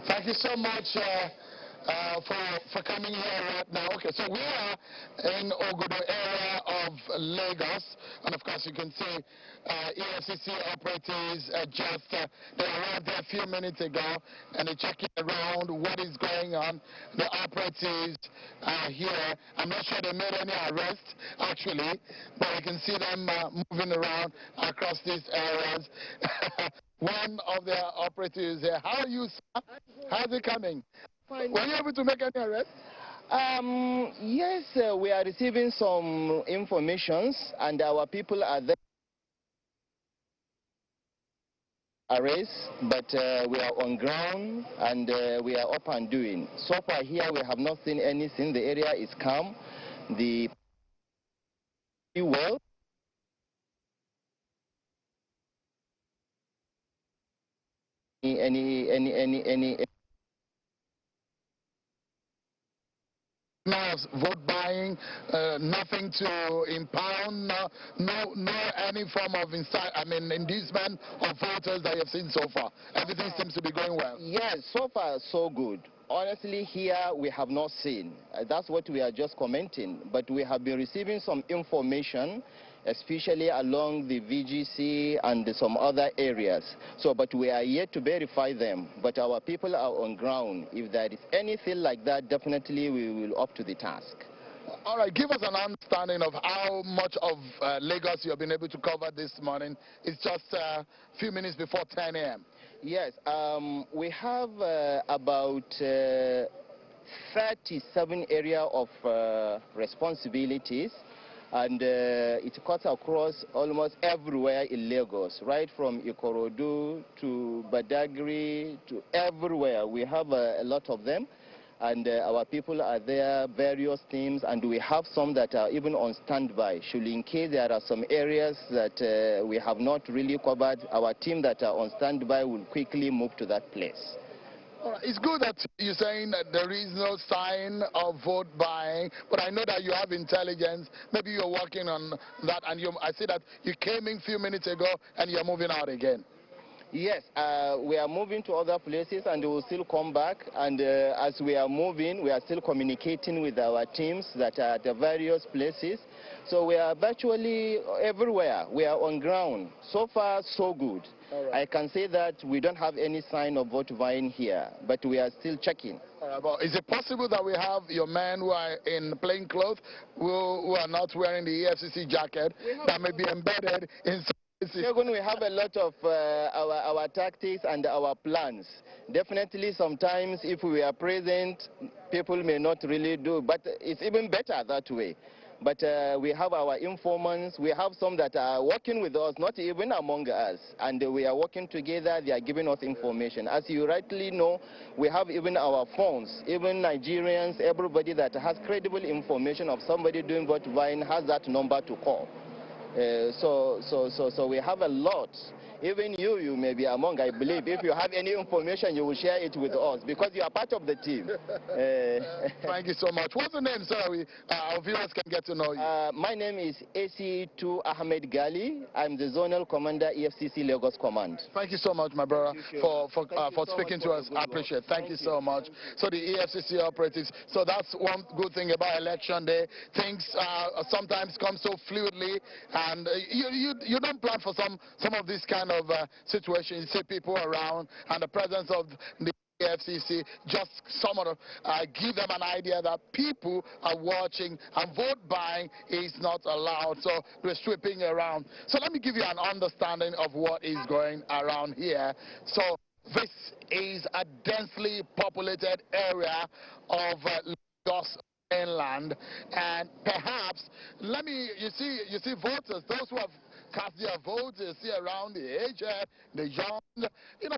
Thank you so much for coming here right now. Okay, so we are in Ogodo area of Lagos, and of course you can see EFCC operatives they arrived there a few minutes ago, and they're checking around what is going on. The operatives are here. I'm not sure they made any arrests actually, but you can see them moving around across these areas. One of the operatives here. How are you, sir? How's it coming? Fine. Were you able to make any arrests? Yes, we are receiving some informations, and our people are there. Arrest, but we are on ground and we are up and doing. So far here we have not seen anything. The area is calm. The well. Any No vote buying, nothing to impound, no any form of inducement of voters that you have seen so far. Everything seems to be going well. Yes, so far so good. Honestly, here we have not seen. That's what we are just commenting. But we have been receiving some information, especially along the VGC and some other areas. So, but we are yet to verify them. But our people are on ground. If there is anything like that, definitely we will up to the task. All right, give us an understanding of how much of Lagos you have been able to cover this morning. It's just a few minutes before 10 a.m. Yes, we have about 37 areas of responsibilities, and it cuts across almost everywhere in Lagos, right from Ikorodu to Badagry to everywhere. We have a lot of them, and our people are there, various teams, and we have some that are even on standby. Should in case there are some areas that we have not really covered, our team that are on standby will quickly move to that place. All right. It's good that you're saying that there is no sign of vote buying, but I know that you have intelligence. Maybe you're working on that, and I see that you came in a few minutes ago and you're moving out again. Yes, we are moving to other places and we will still come back. And as we are moving, we are still communicating with our teams that are at the various places. So we are virtually everywhere. We are on ground. So far, so good. Right. I can say that we don't have any sign of vote buying here, but we are still checking. But is it possible that we have your men who are in plain clothes, who are not wearing the EFCC jacket, that may be embedded in... We have a lot of our tactics and our plans. Definitely sometimes if we are present, people may not really do, but it's even better that way. But we have our informants, we have some that are working with us, not even among us, and we are working together, they are giving us information. As you rightly know, we have even our phones, even Nigerians, everybody that has credible information of somebody doing vote buying has that number to call. So we have a lot. Even you may be among, I believe. If you have any information, you will share it with us because you are part of the team. Thank you so much. What's the name, sir? Our viewers can get to know you. My name is AC2 Ahmed Gali. I'm the Zonal Commander, EFCC Lagos Command. Thank you so much, my brother, for speaking to us. I appreciate it. Thank you so much. So the EFCC operatives. So that's one good thing about election day. Things sometimes come so fluidly, and you don't plan for some of these kind of situations. You see people around, and the presence of the EFCC just sort of give them an idea that people are watching and vote buying is not allowed. So we're sweeping around. So let me give you an understanding of what is going around here. So this is a densely populated area of Lagos mainland, and perhaps you see voters, those who have cast their votes, you see around the aged, the young,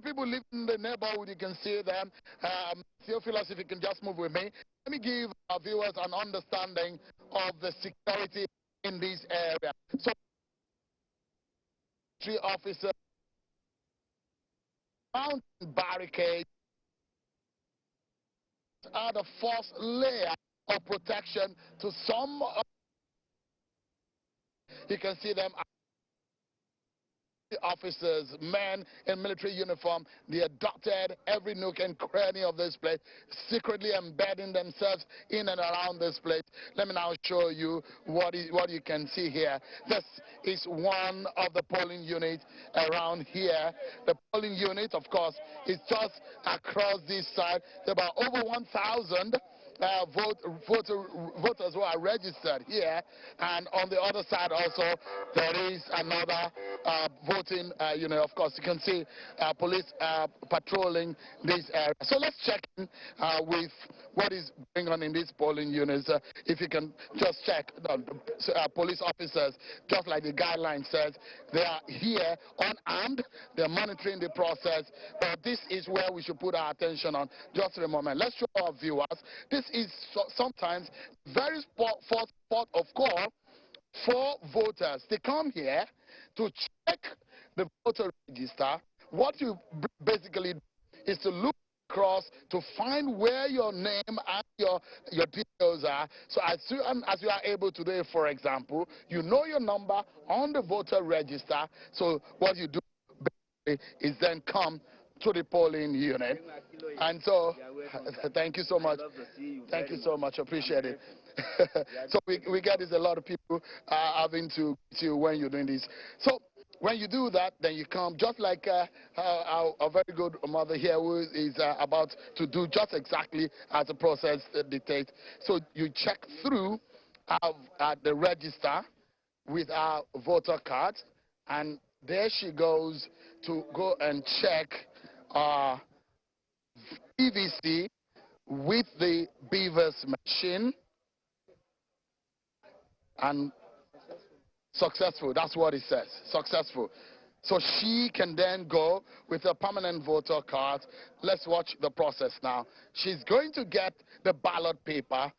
people living in the neighborhood, you can see them. Theophilus, if you can just move with me. Let me give our viewers an understanding of the security in this area. So, officers, mountain barricades are the first layer of protection to some. You can see them officers, men in military uniform, they dotted every nook and cranny of this place, secretly embedding themselves in and around this place. Let me now show you what you can see here. This is one of the polling units around here. The polling unit, of course, is just across this side. There are about over 1,000 voters who are registered here, and on the other side also there is another voting unit. Of course, you can see police patrolling this area. So let's check in with what is going on in these polling units. If you can just check, police officers, just like the guideline says, they are here unarmed. They're monitoring the process, but this is where we should put our attention on. Just for a moment, let's show our viewers. This is sometimes very first port of call for voters. They come here to check the voter register. What you basically do is to look across to find where your name and your details are. So as you are able to do, for example, you know your number on the voter register. So what you do is then come to the polling unit. And so, thank you so much. Thank you so much. Appreciate it. So we get this, a lot of people having to see you when you're doing this. So when you do that, then you come, just like our very good mother here who is about to do just exactly as the process dictates. So you check through at the register with our voter card, and there she goes to go and check PVC with the Beavers machine, and successful. That's what it says, successful. So she can then go with a permanent voter card. Let's watch the process now. She's going to get the ballot paper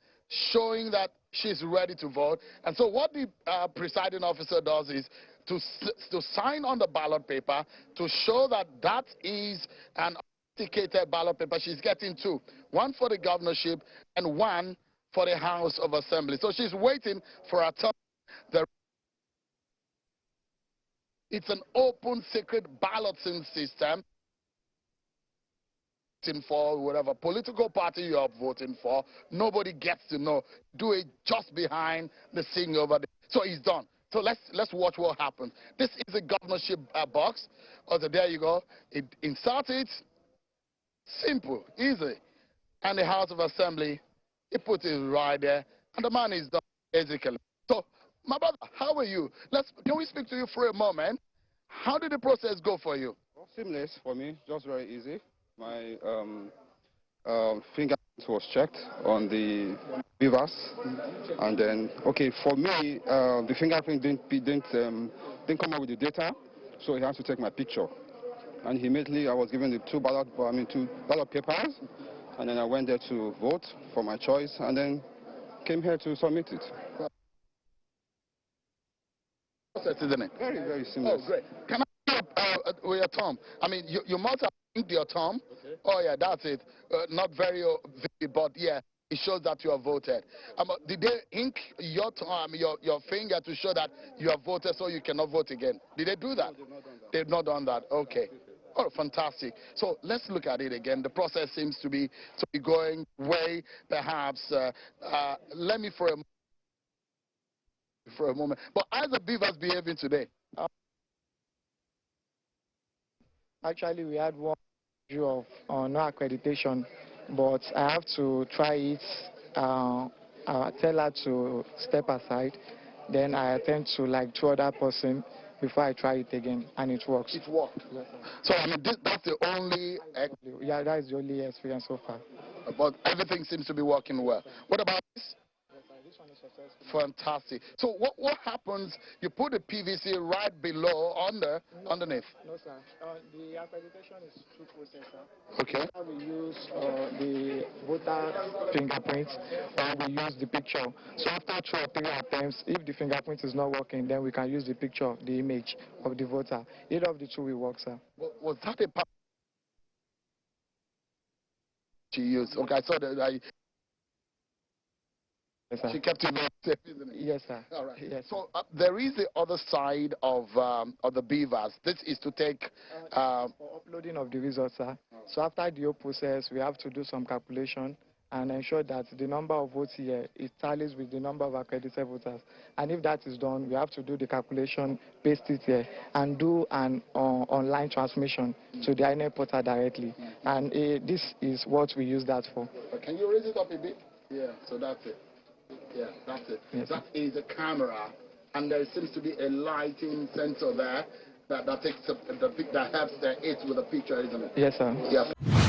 showing that she's ready to vote. And so what the presiding officer does is to sign on the ballot paper to show that that is an authenticated ballot paper. She's getting two, one for the governorship and one for the House of Assembly. So she's waiting for her turn. It's an open, secret balloting system. For whatever political party you are voting for, nobody gets to know. Do it just behind the scene over there. So it's done. So let's watch what happens. This is a governorship box. Also, there you go. Insert it. Simple, easy. And the House of Assembly, he put it right there, and the man is done, basically. So, my brother, how are you? Can we speak to you for a moment? How did the process go for you? Well, seamless for me, just very easy. My fingerprint was checked on the Beavers, and then, okay, for me, the fingerprint didn't come up with the data, so he has to take my picture. And immediately I was given the two ballot papers, and then I went there to vote for my choice, and then came here to submit it. Isn't it? Very, very seamless. Oh, great. Can I with your thumb? I mean, you must have inked your thumb. Okay. Oh, yeah, that's it. Not very vivid, but yeah, it shows that you have voted. Did they ink your thumb, your finger to show that you have voted so you cannot vote again? Did they do that? No, they've not done that. Okay. Oh, fantastic. So let's look at it again. The process seems to be going way, perhaps. Let me for a moment. But how are the Beavers behaving today? Actually, we had one issue of no accreditation, but I have to try it. I tell her to step aside. Then I attempt to like two other person before I try it again, and it works. It worked. Yes, so I mean, that's the only. Yeah, that is the only experience so far. But everything seems to be working well. What about this? This one is successful. Fantastic. So what happens? You put the PVC right below, underneath. No, sir. The accreditation is through process, sir. Okay. We use the voter fingerprint, or we use the picture. So after 2 or 3 attempts, if the fingerprint is not working, then we can use the picture, the image of the voter. Either of the two will work, sir. Was that a part she used? Okay, I saw that. Yes, sir. She kept you very safe, isn't it? Yes, sir. All right. Yes. So there is the other side of the beavers. This is to take for uploading of the results, sir. So after the whole process, we have to do some calculation and ensure that the number of votes here is tallies with the number of accredited voters. And if that is done, we have to do the calculation, paste it here, and do an online transmission to the INEC portal directly. And this is what we use that for. Can you raise it up a bit? Yeah, so that's it. Yeah, that's it. Yes. That is a camera, and there seems to be a lighting sensor there that takes that helps the it with the picture, isn't it? Yes, sir. Yes.